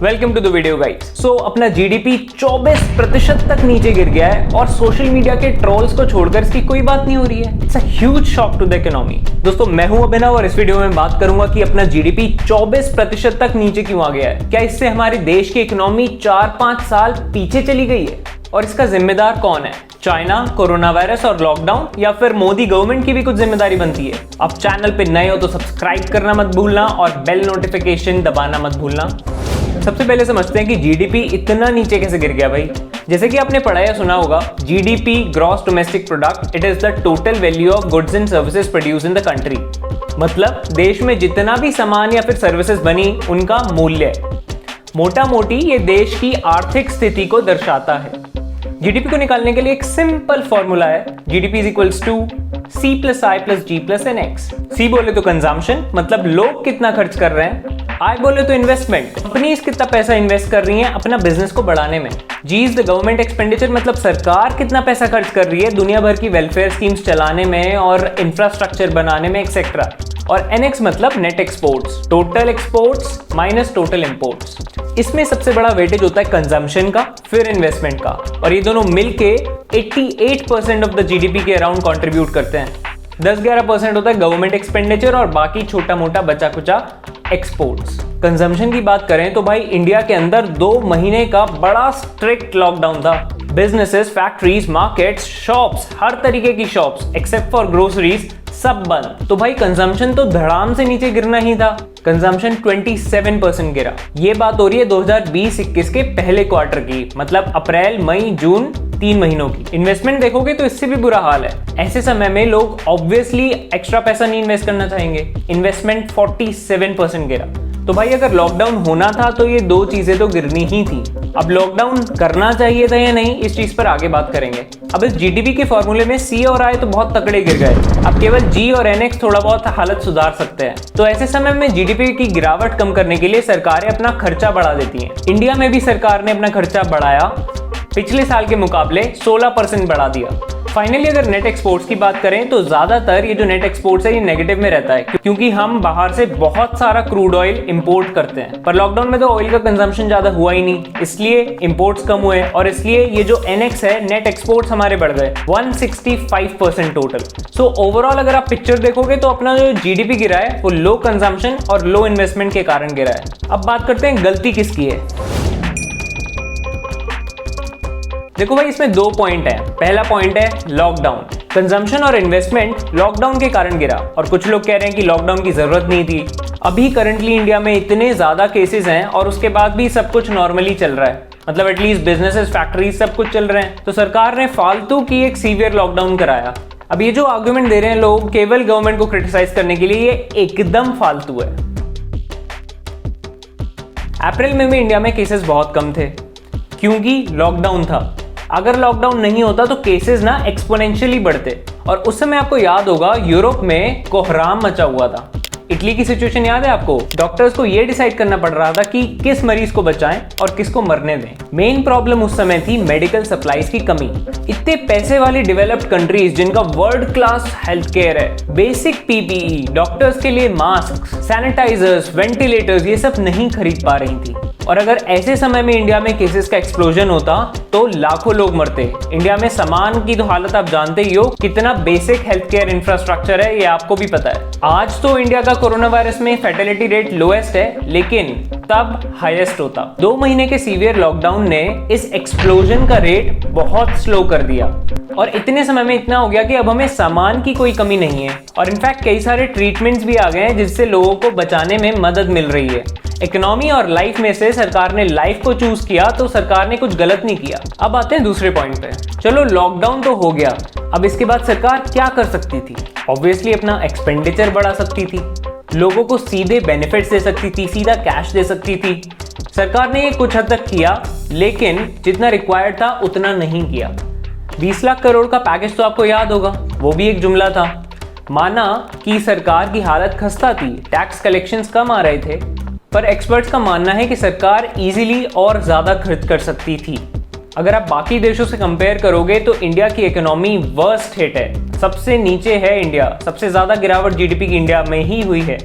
Welcome to the video guys. So अपना GDP 24% तक नीचे गिर गया है और सोशल मीडिया के ट्रोल्स को छोड़कर इसकी कोई बात नहीं हो रही है। It's a huge shock to the economy. दोस्तों मैं हूं अभिनव और इस वीडियो में बात करूंगा कि अपना जीडीपी 24% तक नीचे क्यों आ गया है। क्या इससे हमारे देश की इकोनॉमी 4-5 साल पीछे चली गई है और इसका जिम्मेदार कौन है? चाइना, कोरोना वायरस और लॉकडाउन, या फिर मोदी गवर्नमेंट की भी कुछ जिम्मेदारी बनती है? अब चैनल पे नए हो तो सब्सक्राइब करना मत भूलना और बेल नोटिफिकेशन दबाना मत भूलना। सबसे पहले समझते हैं कि जीडीपी इतना नीचे कैसे गिर गया भाई। जैसे कि आपने पढ़ा या सुना होगा, GDP gross domestic product, it is the total value of goods and services produce in the country. मतलब देश में जितना भी सामान या फिर सर्विसेज बनी उनका मूल्य। मोटा मोटी ये देश की आर्थिक स्थिति को दर्शाता है। जीडीपी को निकालने के लिए एक सिंपल फॉर्मूला है, GDP is equals to C plus I plus G plus NX। C बोले तो कंजम्पशन, मतलब लोग कितना खर्च कर रहे हैं। I बोले तो इन्वेस्टमेंट, कंपनीज कितना पैसा इन्वेस्ट कर रही हैं अपना बिजनेस को बढ़ाने में। G is the government expenditure, मतलब सरकार कितना पैसा खर्च कर रही है दुनिया भर की वेलफेयर स्कीम्स चलाने में और इंफ्रास्ट्रक्चर बनाने में एक्सेट्रा। और NX मतलब net exports, total exports minus total imports. इसमें सबसे बड़ा वेटेज होता है कंजम्पशन का, फिर इन्वेस्टमेंट का, और ये दोनों मिलके 88% ऑफ द जीडीपी के अराउंड कंट्रीब्यूट करते हैं। 10-11% होता है गवर्नमेंट एक्सपेंडिचर और बाकी छोटा मोटा बचा कुचा एक्सपोर्ट्स। कंजम्पशन की बात करें तो भाई इंडिया के अंदर 2 महीने का बड़ा स्ट्रिक्ट लॉकडाउन था। बिजनेसेस, फैक्ट्रीज, मार्केट्स, शॉप्स, हर तरीके की शॉप्स एक्सेप्ट फॉर ग्रोसरीज सब बंद। तो भाई कंजम्पशन तो धड़ाम से नीचे गिरना ही था। कंजम्पशन 27% गिरा। ये बात हो रही है 2020-21 के पहले क्वार्टर की, मतलब अप्रैल, मई, जून, 3 महीनों की। इन्वेस्टमेंट देखोगे तो इससे भी बुरा हाल है। ऐसे समय में लोग ऑब्वियसली एक्स्ट्रा पैसा नहीं इन्वेस्ट करना चाहेंगे। इन्वेस्टमेंट 47% गिरा। तो भाई अगर लॉकडाउन होना था तो ये 2 चीजें तो गिरनी ही थी। अब लॉकडाउन करना चाहिए था या नहीं, इस चीज पर आगे बात करेंगे। अब इस जीडीपी के फॉर्मूले में C और I तो बहुत तकड़े गिर गए। अब केवल G और NX थोड़ा बहुत हालत सुधार सकते हैं। तो ऐसे समय में जीडीपी की गिरावट कम करने के लिए सरकारें अपना खर्चा बढ़ा देती हैं। इंडिया में भी सरकार ने अपना खर्चा बढ़ाया, पिछले साल के मुकाबले 16% बढ़ा दिया। फाइनली अगर नेट एक्सपोर्ट्स की बात करें तो ज्यादातर ये जो नेट एक्सपोर्ट्स है ये नेगेटिव में रहता है, क्योंकि हम बाहर से बहुत सारा क्रूड ऑयल इंपोर्ट करते हैं। पर लॉकडाउन में तो ऑयल का कंजम्पशन ज्यादा हुआ ही नहीं, इसलिए इंपोर्ट्स कम हुए और इसलिए ये जो NX है, नेट एक्सपोर्ट्स हमारे बढ़ गए 165% टोटल। सो ओवरऑल अगर आप पिक्चर देखोगे तो अपना जो जीडीपी गिरा है वो लो कंजम्पशन और लो इन्वेस्टमेंट के कारण गिरा है। अब बात करते हैं गलती किसकी है। देखो भाई इसमें 2 पॉइंट है। पहला पॉइंट है लॉकडाउन। कंजम्पशन और इन्वेस्टमेंट लॉकडाउन के कारण गिरा और कुछ लोग कह रहे हैं कि लॉकडाउन की जरूरत नहीं थी। अभी करंटली इंडिया में इतने ज्यादा केसेस हैं और उसके बाद भी सब कुछ नॉर्मली चल रहा है, मतलब एटलीस्ट बिजनेसेस, फैक्ट्रीज सब कुछ चल रहे हैं। तो सरकार ने फालतू की एक सीवियर लॉकडाउन कराया। अब ये जो आर्गुमेंट दे रहे हैं लोग केवल गवर्नमेंट को क्रिटिसाइज करने के लिए, ये एकदम फालतू है। अप्रैल में भी इंडिया में केसेस बहुत कम थे क्योंकि लॉकडाउन था। अगर लॉकडाउन नहीं होता तो केसेस ना एक्सपोनेंशियली बढ़ते। और उस समय आपको याद होगा यूरोप में कोहराम मचा हुआ था। इटली की सिचुएशन याद है आपको? डॉक्टर्स को ये डिसाइड करना पड़ रहा था कि किस मरीज को बचाएं और किसको मरने दें। मेन प्रॉब्लम उस समय थी मेडिकल सप्लाईज की कमी। इतने पैसे वाली डेवलप्ड कंट्रीज जिनका वर्ल्ड क्लास हेल्थ केयर है, बेसिक PPE, डॉक्टर्स के लिए मास्क, सैनिटाइजर्स, वेंटिलेटर्स, ये सब नहीं खरीद पा रही थी। और अगर ऐसे समय में इंडिया में केसेस का एक्सप्लोजन होता तो लाखों लोग मरते। इंडिया में सामान की तो हालत आप जानते ही हो, कितना बेसिक हेल्थ केयर इंफ्रास्ट्रक्चर है ये आपको भी पता है। आज तो इंडिया का कोरोना वायरस में फैटेलिटी रेट लोएस्ट है, लेकिन तब हाईएस्ट होता। 2 महीने के सीवियर लॉकडाउन ने इस एक्सप्लोजन का रेट बहुत स्लो कर दिया और इतने समय में इतना हो गया कि अब हमें सामान की कोई कमी नहीं है। और इनफैक्ट कई सारे ट्रीटमेंट्स भी आ गए हैं जिससे लोगों को बचाने में मदद मिल रही है। इकोनॉमी और लाइफ में से सरकार ने लाइफ को चूज किया तो सरकार ने कुछ गलत नहीं किया। अब आते हैं दूसरे पॉइंट पे। चलो लॉकडाउन तो हो गया, अब इसके बाद सरकार क्या कर सकती थी? ऑब्वियसली अपना एक्सपेंडिचर बढ़ा सकती थी, लोगों को सीधे बेनिफिट्स दे सकती थी, सीधा कैश दे सकती थी। सरकार ने ये कुछ हद तक किया, लेकिन जितना रिक्वायर्ड था उतना नहीं किया। 20 लाख करोड़ का पैकेज तो आपको याद होगा, वो भी एक जुमला था। माना कि सरकार की हालत खस्ता थी, टैक्स कलेक्शंस कम आ रहे थे, पर एक्सपर्ट्स का मानना है कि सरकार इजीली और ज्यादा खर्च कर सकती थी। अगर आप बाकी देशों से कंपेयर करोगे तो इंडिया की इकोनॉमी वर्स्ट हिट है, सबसे नीचे है इंडिया। सबसे ज्यादा गिरावट जीडीपी की इंडिया में ही हुई है।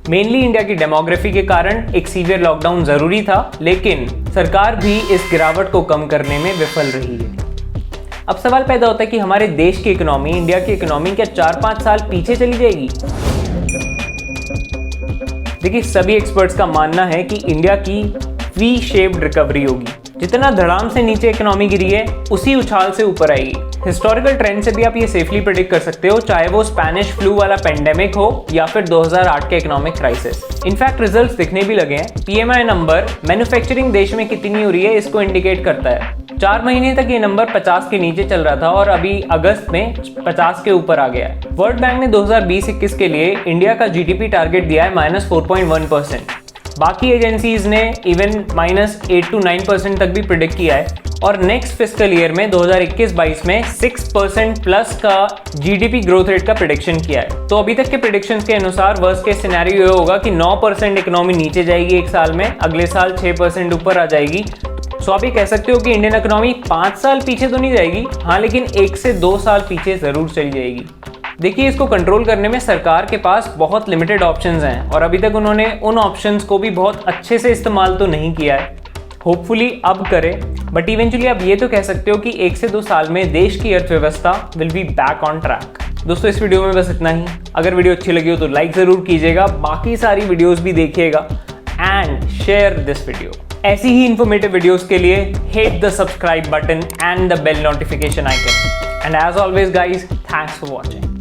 मेनली इंडिया की डेमोग्राफी के कारण एक सीवियर लॉकडाउन जरूरी था, लेकिन सरकार भी इस गिरावट को कम करने में विफल रही है। अब सवाल पैदा होता है कि हमारे देश की इकोनॉमी, इंडिया की इकोनॉमी क्या 4-5 साल पीछे चली जाएगी? देखिए, सभी एक्सपर्ट्स का मानना है कि इंडिया की वी शेप्ड रिकवरी होगी। जितना धड़ाम से नीचे इकोनॉमी गिरी है, उसी उछाल से ऊपर आएगी। हिस्टोरिकल ट्रेंड से भी आप ये सेफली प्रेडिक्ट कर सकते हो, चाहे वो स्पेनिश फ्लू वाला पेंडेमिक हो या फिर 2008 के इकोनॉमिक क्राइसिस। इनफैक्ट रिजल्ट्स दिखने भी लगे हैं। PMI नंबर मैन्युफैक्चरिंग देश में कितनी हो रही है इसको इंडिकेट करता है। 4 महीने तक ये नंबर 50 के नीचे चल रहा था और अभी अगस्त में 50 के ऊपर आ गया है। वर्ल्ड बैंक ने 2020-21 के लिए इंडिया का GDP टारगेट दिया है -4.1%। बाकी एजेंसीज ने इवन -8 to 9% तक भी प्रिडिक्ट किया है और नेक्स्ट फिस्कल ईयर में 2021-22 में 6% प्लस का GDP ग्रोथ रेट का प्रिडिक्शन किया है। तो अभी तक के प्रिडिक्शंस के अनुसार वर्स्ट केस सिनेरियो ये होगा कि 9% इकोनॉमी नीचे जाएगी एक साल में, अगले साल 6% ऊपर आ जाएगी। सो आप ये कह सकते हो कि इंडियन इकोनॉमी 5 साल पीछे तो नहीं जाएगी, हाँ, लेकिन 1 से 2 साल पीछे जरूर चली जाएगी। देखिए, इसको कंट्रोल करने में सरकार के पास बहुत लिमिटेड ऑप्शंस हैं और अभी तक उन्होंने उन ऑप्शंस को भी बहुत अच्छे से इस्तेमाल तो नहीं किया है। होपफुली अब करें, बट इवेंचुअली आप ये तो कह सकते हो कि 1 से 2 साल में देश की अर्थव्यवस्था will be back on track. दोस्तों, इस वीडियो में बस इतना ही। अगर वीडियो अच्छी लगी हो तो लाइक जरूर कीजिएगा, बाकी सारी वीडियोस भी देखिएगा एंड शेयर दिस वीडियो। ऐसी ही इंफॉर्मेटिव वीडियोस के लिए hit the subscribe button and the bell notification icon. And as always guys, thanks for watching.